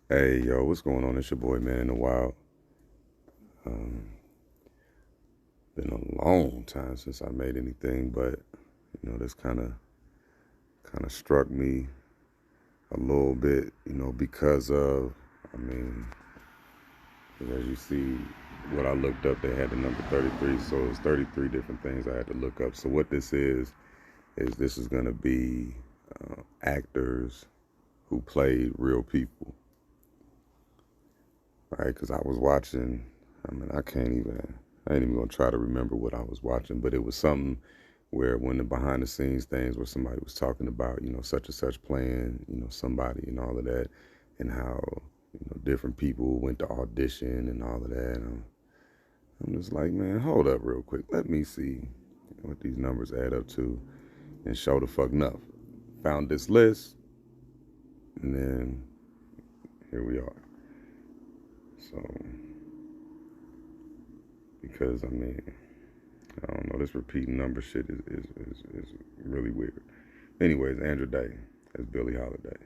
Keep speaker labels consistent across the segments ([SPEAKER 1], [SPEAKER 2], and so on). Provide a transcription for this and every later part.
[SPEAKER 1] Hey, yo, what's going on? It's your boy, man, in the wild. Um, been a long time since I made anything, but this kind of struck me a little bit, because of, I mean, as you see, what I looked up, they had the number 33, so it's 33 different things I had to look up. So what this is gonna be actors who played real people, right? Because I was watching. I mean, I ain't even gonna try to remember what I was watching, but it was something where when the behind the scenes things where somebody was talking about, such and such playing, somebody and all of that, and how, different people went to audition and all of that. I'm just like, man, hold up real quick. Let me see what these numbers add up to and show the fuck enough. Found this list, and then here we are. So, because I mean, I don't know. This repeating number shit is really weird. Anyways, Andra Day as Billie Holiday.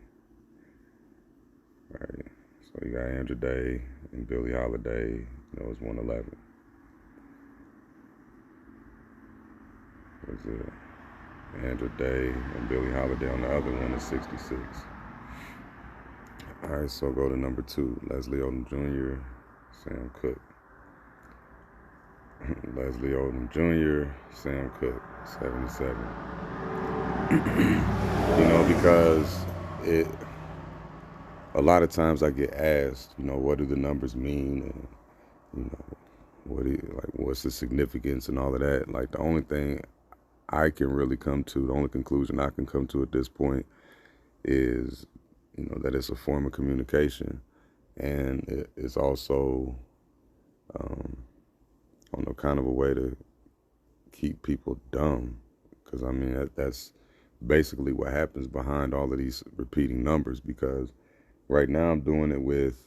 [SPEAKER 1] Right. So you got Andra Day and Billie Holiday. It's 111. Was it Andra Day and Billie Holiday on the other one is 66. All right. So go to number 2. Leslie Odom Jr., Sam Cooke. Leslie Odom Jr., Sam Cooke, 77. Because it a lot of times I get asked, what do the numbers mean, and what's the significance and all of that. Like the only thing I can really come to, the only conclusion I can come to at this point is, that it's a form of communication, and it's also, I don't know, kind of a way to keep people dumb, because I mean that's basically what happens behind all of these repeating numbers. Because right now I'm doing it with,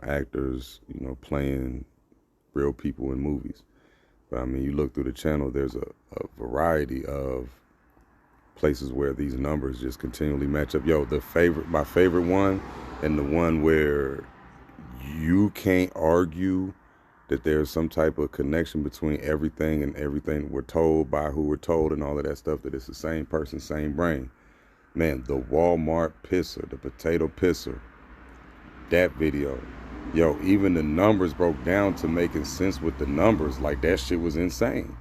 [SPEAKER 1] actors, playing real people in movies. But I mean, you look through the channel, there's a variety of places where these numbers just continually match up. Yo, my favorite one, and the one where you can't argue that there's some type of connection between everything and everything we're told by who we're told and all of that stuff, that it's the same person, same brain. Man, the Walmart pisser, the potato pisser, that video. Yo, even the numbers broke down to making sense with the numbers. Like that shit was insane.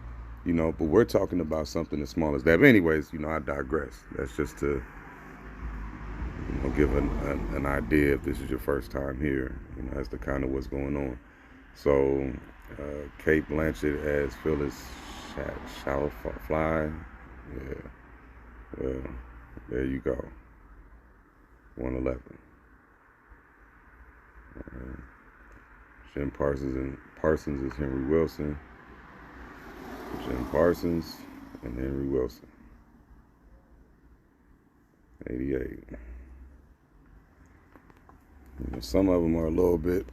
[SPEAKER 1] But we're talking about something as small as that. But anyways, I digress. That's just to, give an idea if this is your first time here. That's the kind of what's going on. So, Kate Blanchett as Phyllis Schauerfly. Yeah, well, there you go. 111. Jim Parsons is Henry Wilson. Jim Parsons and Henry Wilson. 88. Some of them are a little bit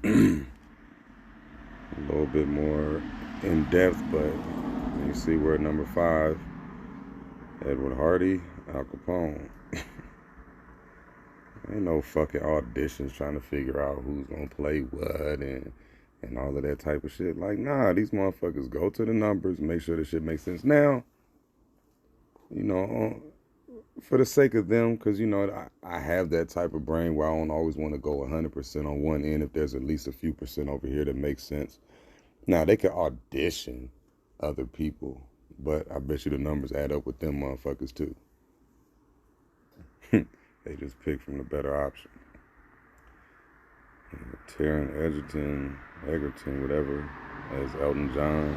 [SPEAKER 1] more in depth, but you see we're at number 5. Edward Hardy, Al Capone. Ain't no fucking auditions trying to figure out who's gonna play what and all of that type of shit. Like, nah, these motherfuckers go to the numbers, make sure the shit makes sense. Now, for the sake of them, because, I have that type of brain where I don't always want to go 100% on one end if there's at least a few percent over here that makes sense. Now, they can audition other people, but I bet you the numbers add up with them motherfuckers too. They just pick from the better option. Taron Egerton, whatever, as Elton John.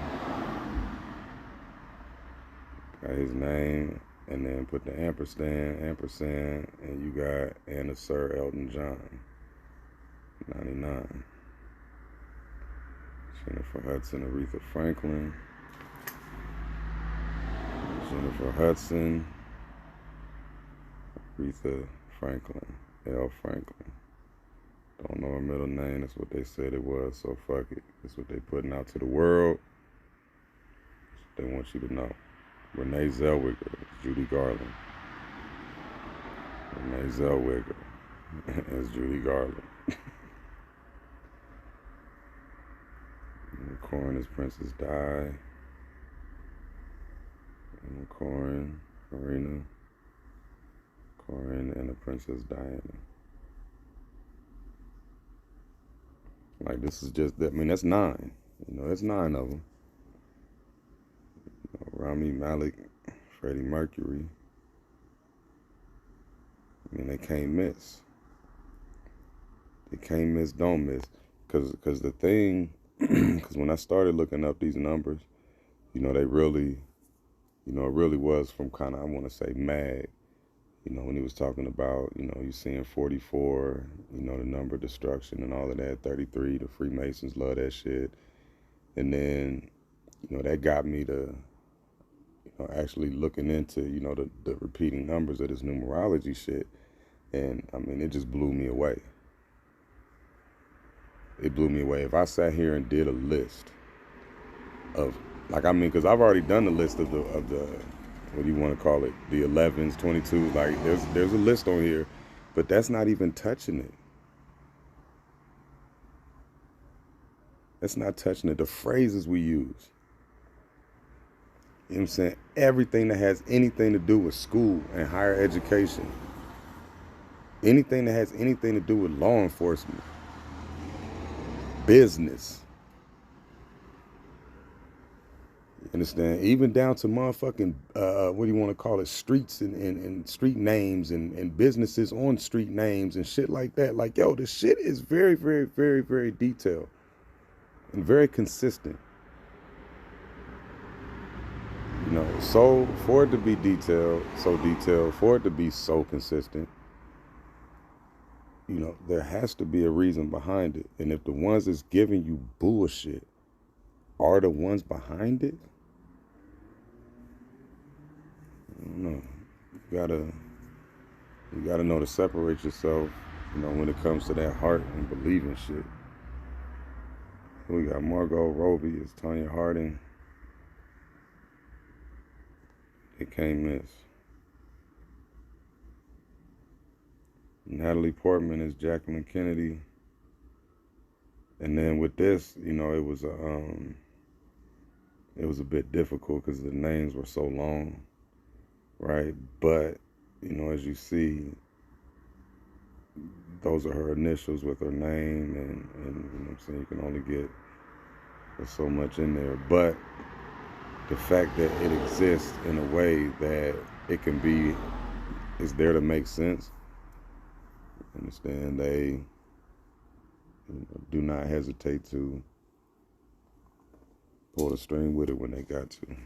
[SPEAKER 1] Got his name, and then put the ampersand, and you got Anna Sir Elton John. 99. Jennifer Hudson, Aretha Franklin. Jennifer Hudson, Aretha Franklin, L. Franklin. Don't know her middle name. That's what they said it was, so fuck it. That's what they putting out to the world. That's what they want you to know. Renee Zellweger, Judy Garland. Renee Zellweger. As Judy Garland. Corin as Princess Di. Corin, Karina, Corin, and the Princess Diana. Like, this is just, I mean, that's 9. That's 9 of them. Rami Malek, Freddie Mercury. I mean, they can't miss. They can't miss, don't miss. Because the thing, because when I started looking up these numbers, they really, it really was from kind of, I want to say, Mag. When he was talking about, you seeing 44, the number of destruction and all of that, 33, the Freemasons love that shit. And then, that got me to, actually looking into, the repeating numbers of this numerology shit. And, I mean, it just blew me away. It blew me away. If I sat here and did a list of, like, I mean, because I've already done the list of the what do you want to call it, the 11s, 22s, like, there's a list on here, but that's not even touching it. That's not touching it. The phrases we use. You know what I'm saying? Everything that has anything to do with school and higher education. Anything that has anything to do with law enforcement. Business. Understand? Even down to motherfucking, what do you want to call it? Streets and street names and businesses on street names and shit like that. Like, yo, this shit is very, very, very, very detailed and very consistent. So for it to be detailed, for it to be so consistent, there has to be a reason behind it. And if the ones that's giving you bullshit are the ones behind it, I don't know. You gotta know to separate yourself, when it comes to that heart and believing shit. We got Margot Robbie, it's Tanya Harding. It can't miss. Natalie Portman is Jacqueline Kennedy. And then with this, it was a bit difficult because the names were so long, right? But, as you see, those are her initials with her name, and you know what I'm saying, you can only get so much in there. But the fact that it exists in a way that it can be, is there to make sense. Understand, they do not hesitate to pull the string with it when they got to.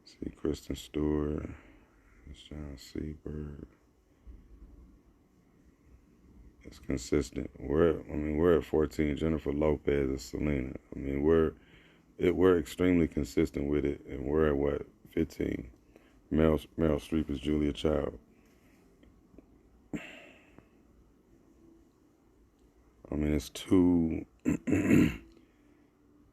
[SPEAKER 1] See, Kristen Stewart, John Seberg. It's consistent. We're at 14. Jennifer Lopez is Selena. I mean, we're extremely consistent with it, and we're at what, 15. Meryl Streep is Julia Child. I mean, it's too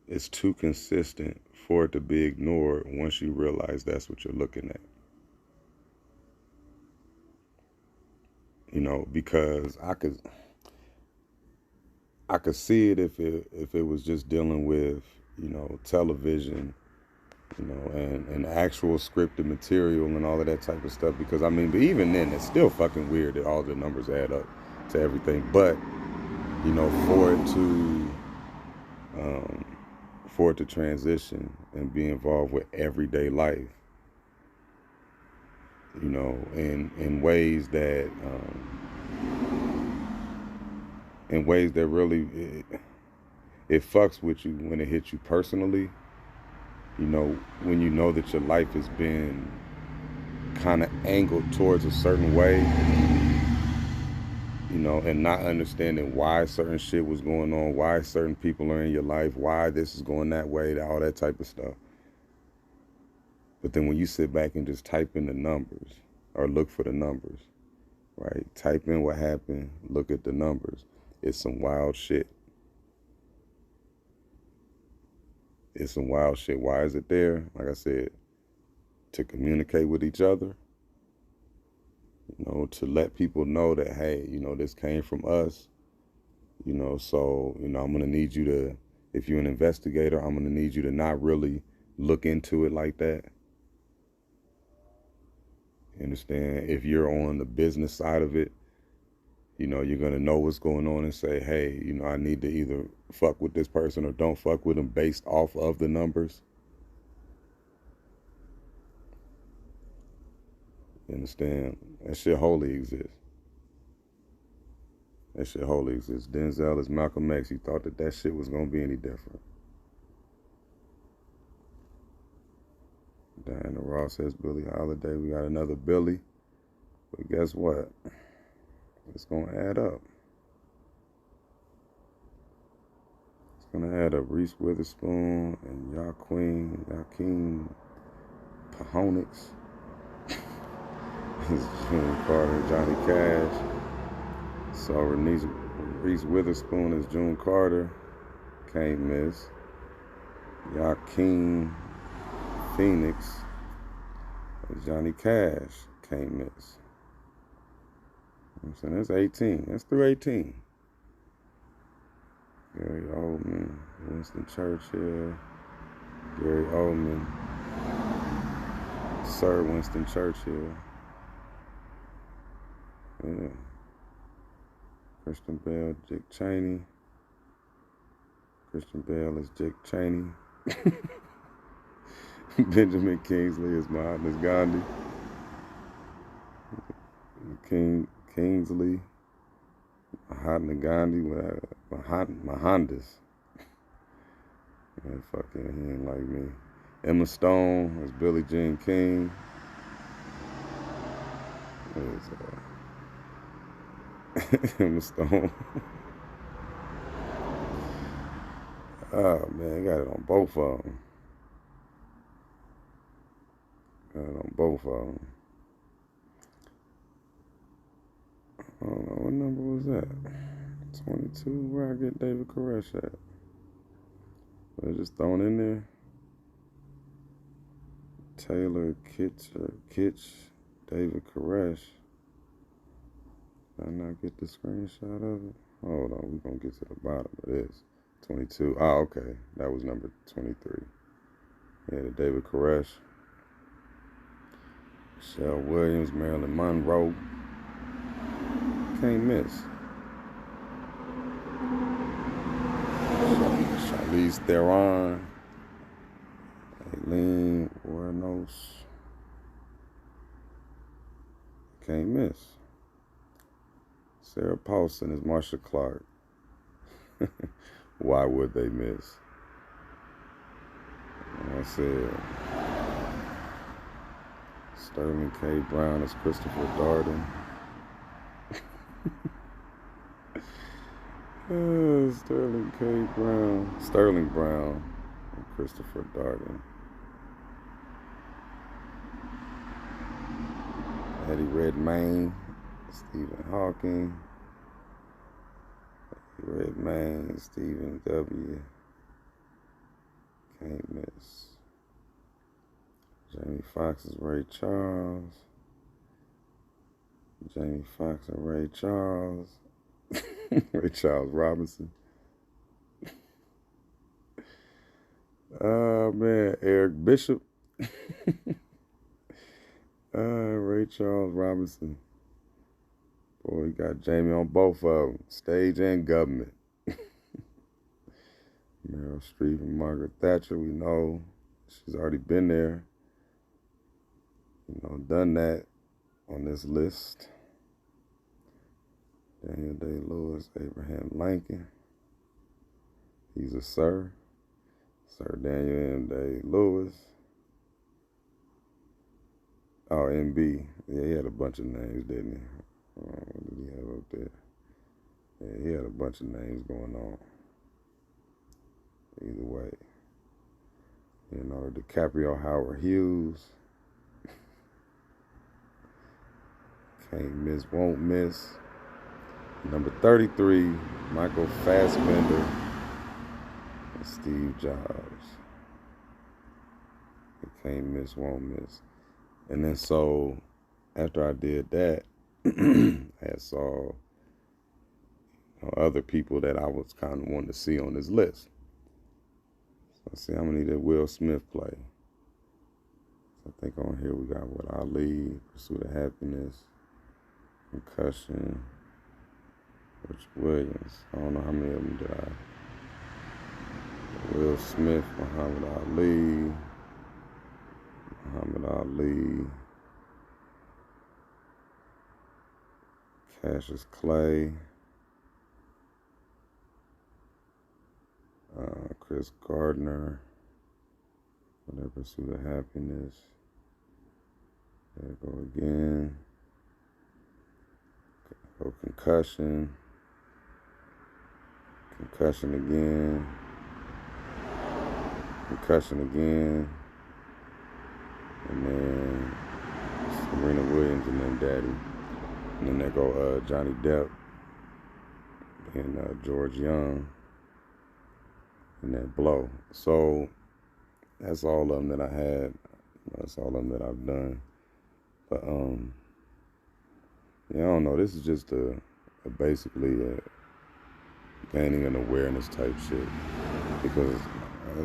[SPEAKER 1] it's too consistent for it to be ignored once you realize that's what you're looking at. Because I could see it if it was just dealing with, television, and actual scripted material and all of that type of stuff. Because, I mean, but even then, it's still fucking weird that all the numbers add up to everything. But, for it to transition and be involved with everyday life, in ways that really it fucks with you when it hits you personally. When you know that your life has been kind of angled towards a certain way, and not understanding why certain shit was going on, why certain people are in your life, why this is going that way, all that type of stuff. But then when you sit back and just type in the numbers, or look for the numbers, right? Type in what happened, look at the numbers. It's some wild shit. It's some wild shit. Why is it there? Like I said, to communicate with each other. to let people know that, hey, this came from us, so, I'm going to need you to, if you're an investigator, I'm going to need you to not really look into it like that. You understand? If you're on the business side of it, you're going to know what's going on and say, hey, I need to either fuck with this person or don't fuck with them based off of the numbers. You understand? That shit wholly exists. That shit wholly exists. Denzel is Malcolm X. He thought that shit was going to be any different. Diana Ross says Billie Holiday. We got another Billie. But guess what? It's going to add up. It's going to add up. Reese Witherspoon and Joaquin Phoenix. June Carter and Johnny Cash. So Reese Witherspoon is June Carter. Can't miss. Joaquin Phoenix is Johnny Cash. Can't miss. I'm saying that's 18. That's through 18. Gary Oldman, Winston Churchill, Gary Oldman, Sir Winston Churchill. Yeah. Christian Bale, Dick Cheney. Christian Bale is Dick Cheney. Benjamin Kingsley is Mahatma Gandhi. Kingsley, Mahatma Gandhi, Mohandas. Man, fucking, he ain't like me. Emma Stone is Billie Jean King. Emma Stone. Oh man, got it on both of them. Got it on both of them. I don't know, what number was that? 22? Where I get David Koresh at? Was it just thrown in there? Taylor Kitsch, David Koresh. Did I not get the screenshot of it? Hold on, we're going to get to the bottom of this. 22. Oh, okay. That was number 23. Yeah, the David Koresh. Michelle Williams, Marilyn Monroe. Can't miss. Charlize Theron. Aileen Wuornos. Can't miss. Sarah Paulson is Marsha Clark. Why would they miss? And I said Sterling K. Brown is Christopher Darden. Sterling Brown and Christopher Darden. Eddie Redmayne, Stephen Hawking. Eddie Redmayne, Stephen W. Can't miss. Jamie Foxx is Ray Charles. Jamie Foxx and Ray Charles. Ray Charles Robinson. Oh man, Eric Bishop. Ray Charles Robinson. Boy, you got Jamie on both of them, stage and government. Meryl Streep and Margaret Thatcher, we know she's already been there. Done that on this list. Daniel Day-Lewis, Abraham Lincoln. He's a Sir. Sir Daniel M. Day-Lewis. Oh, MB. Yeah, he had a bunch of names, didn't he? What did he have up there? Yeah, he had a bunch of names going on. Either way. DiCaprio, Howard Hughes. Can't miss, won't miss. Number 33, Michael Fassbender and Steve Jobs. Can't miss, won't miss. And then so, after I did that, I had saw other people that I was kind of wanting to see on this list. So I see how many did Will Smith play. So I think on here we got what, Ali, Pursuit of Happiness, Concussion, Rich Williams. I don't know how many of them did I. Will Smith, Muhammad Ali, Cassius Clay, Chris Gardner, whatever, Pursuit of Happiness. There we go again. Go Concussion. Concussion again. Concussion again. And then Serena Williams and then Daddy. And then there go Johnny Depp and George Young and that Blow. So that's all of them that I had. That's all of them that I've done. But yeah, I don't know. This is just basically gaining an awareness type shit, because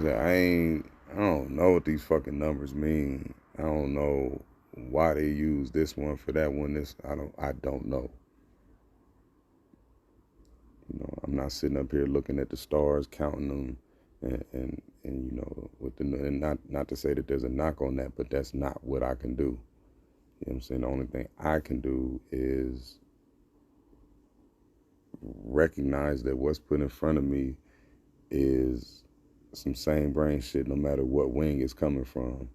[SPEAKER 1] I don't know what these fucking numbers mean. I don't know why they use this one for that one. I don't know. You know, I'm not sitting up here looking at the stars, counting them, and you know, and not to say that there's a knock on that, but that's not what I can do. You know what I'm saying? The only thing I can do is recognize that what's put in front of me is some same brain shit, no matter what wing it's coming from.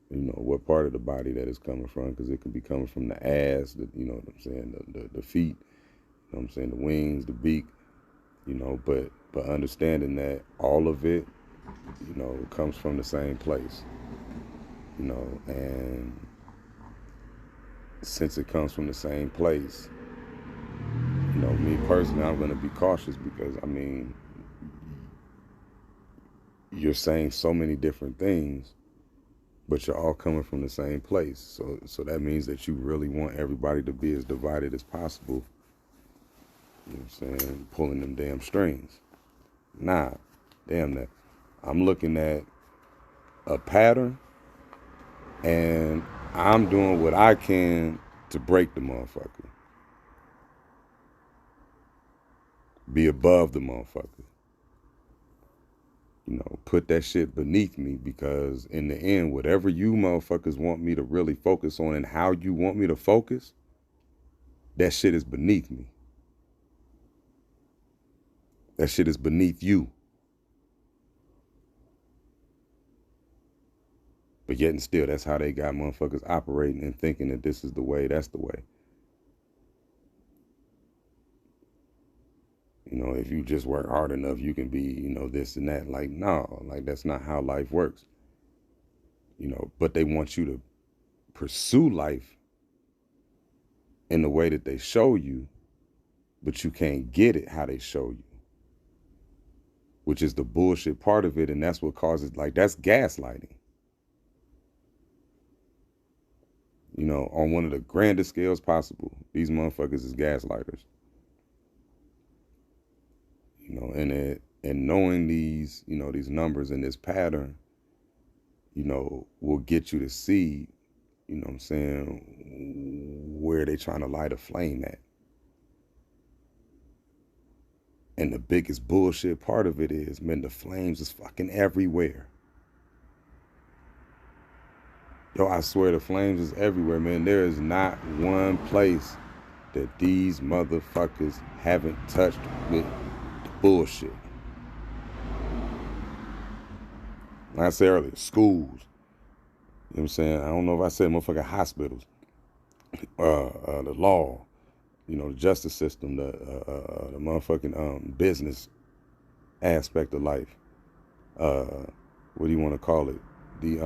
[SPEAKER 1] You know, what part of the body that it's coming from, because it could be coming from the ass, you know what I'm saying, the feet, you know what I'm saying, the wings, the beak, you know, but understanding that all of it, you know, comes from the same place, you know, and since it comes from the same place, you know, me personally, I'm going to be cautious, because, I mean, you're saying so many different things, but you're all coming from the same place. So that means that you really want everybody to be as divided as possible. You know what I'm saying? Pulling them damn strings. Nah, damn that. I'm looking at a pattern, and I'm doing what I can to break the motherfucker. Be above the motherfucker. You know, put that shit beneath me, because in the end, whatever you motherfuckers want me to really focus on and how you want me to focus, that shit is beneath me. That shit is beneath you. But yet and still, that's how they got motherfuckers operating and thinking that this is the way, that's the way. You know, if you just work hard enough, you can be, you know, this and that. Like, no, like, that's not how life works. You know, but they want you to pursue life in the way that they show you, but you can't get it how they show you, which is the bullshit part of it. And that's what causes, like, that's gaslighting. You know, on one of the grandest scales possible, these motherfuckers is gaslighters. You know, and knowing these, you know, these numbers and this pattern, you know, will get you to see, you know what I'm saying, where they trying to light a flame at. And the biggest bullshit part of it is, man, the flames is fucking everywhere. Yo, I swear the flames is everywhere, man. There is not one place that these motherfuckers haven't touched with the bullshit. Like I said earlier, schools. You know what I'm saying? I don't know if I said motherfucking hospitals. The law, you know, the justice system, the motherfucking business aspect of life. What do you want to call it? The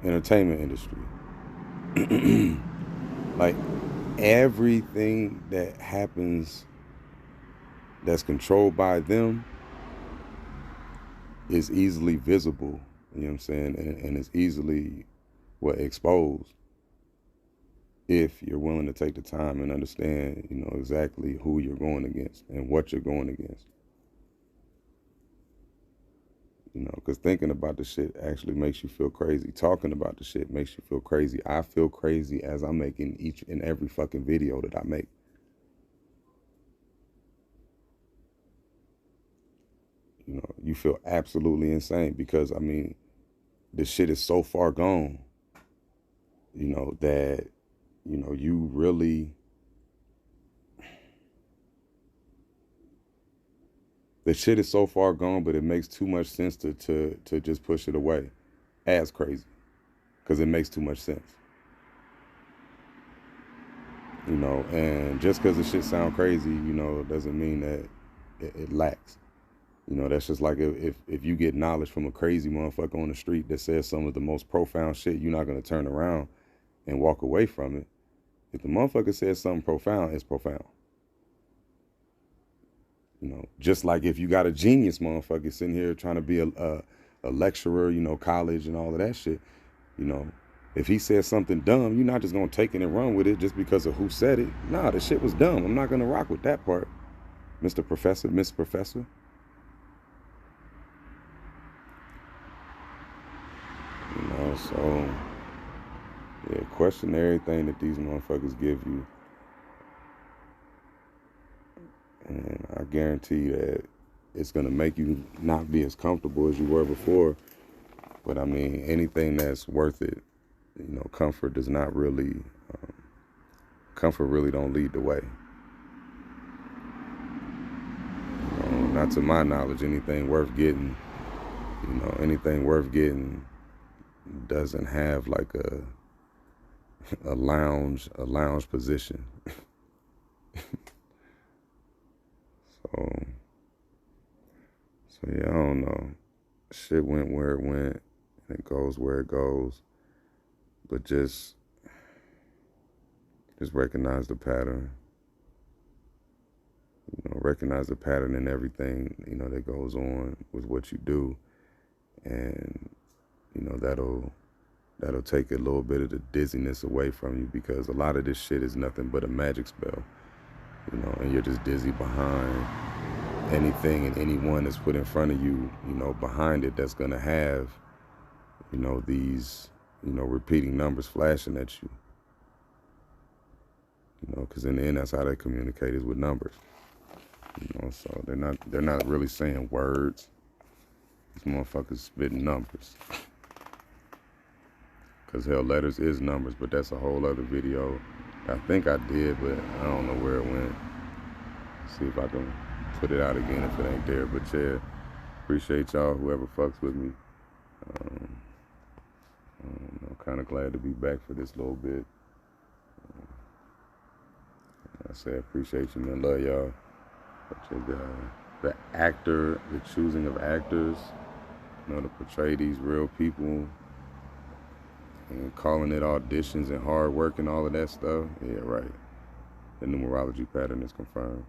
[SPEAKER 1] entertainment industry. Like, everything that happens that's controlled by them is easily visible, you know what I'm saying, and it's easily exposed. if you're willing to take the time and understand, you know, exactly who you're going against and what you're going against. You know, because thinking about the shit actually makes you feel crazy. Talking about the shit makes you feel crazy. I feel crazy as I'm making each and every fucking video that I make. You know, you feel absolutely insane because, I mean, the shit is so far gone, you know, that, you know, you really, the shit is so far gone, but it makes too much sense to just push it away as crazy because it makes too much sense. You know, and just because the shit sound crazy, you know, doesn't mean that it lacks. You know, that's just like if you get knowledge from a crazy motherfucker on the street that says some of the most profound shit, you're not gonna turn around and walk away from it. If the motherfucker says something profound, it's profound. You know, just like if you got a genius motherfucker sitting here trying to be a lecturer, you know, college and all of that shit, you know, if he says something dumb, you're not just gonna take it and run with it just because of who said it. Nah, the shit was dumb. I'm not gonna rock with that part, Mr. Professor, Miss Professor. You know, so yeah, question everything that these motherfuckers give you, and I guarantee that it's gonna make you not be as comfortable as you were before. But I mean, anything that's worth it, you know, comfort really don't lead the way. You know, not to my knowledge, anything worth getting doesn't have like a lounge position. So so yeah, I don't know. Shit went where it went, and it goes where it goes. But just recognize the pattern. You know, recognize the pattern in everything, you know, that goes on with what you do. And, you know, that'll take a little bit of the dizziness away from you because a lot of this shit is nothing but a magic spell. You know, and you're just dizzy behind anything and anyone that's put in front of you, you know, behind it that's gonna have, you know, these, you know, repeating numbers flashing at you. You know, because in the end, that's how they communicate is with numbers. You know, so they're not really saying words. These motherfuckers spitting numbers. Because hell, letters is numbers, but that's a whole other video. I think I did, but I don't know where it went. See if I can put it out again if it ain't there. But yeah, appreciate y'all, whoever fucks with me. Um, I'm kind of glad to be back for this little bit. I say I appreciate you, man. Love y'all. But the actor, the choosing of actors, you know, to portray these real people and calling it auditions and hard work and all of that stuff. Yeah, right. The numerology pattern is confirmed.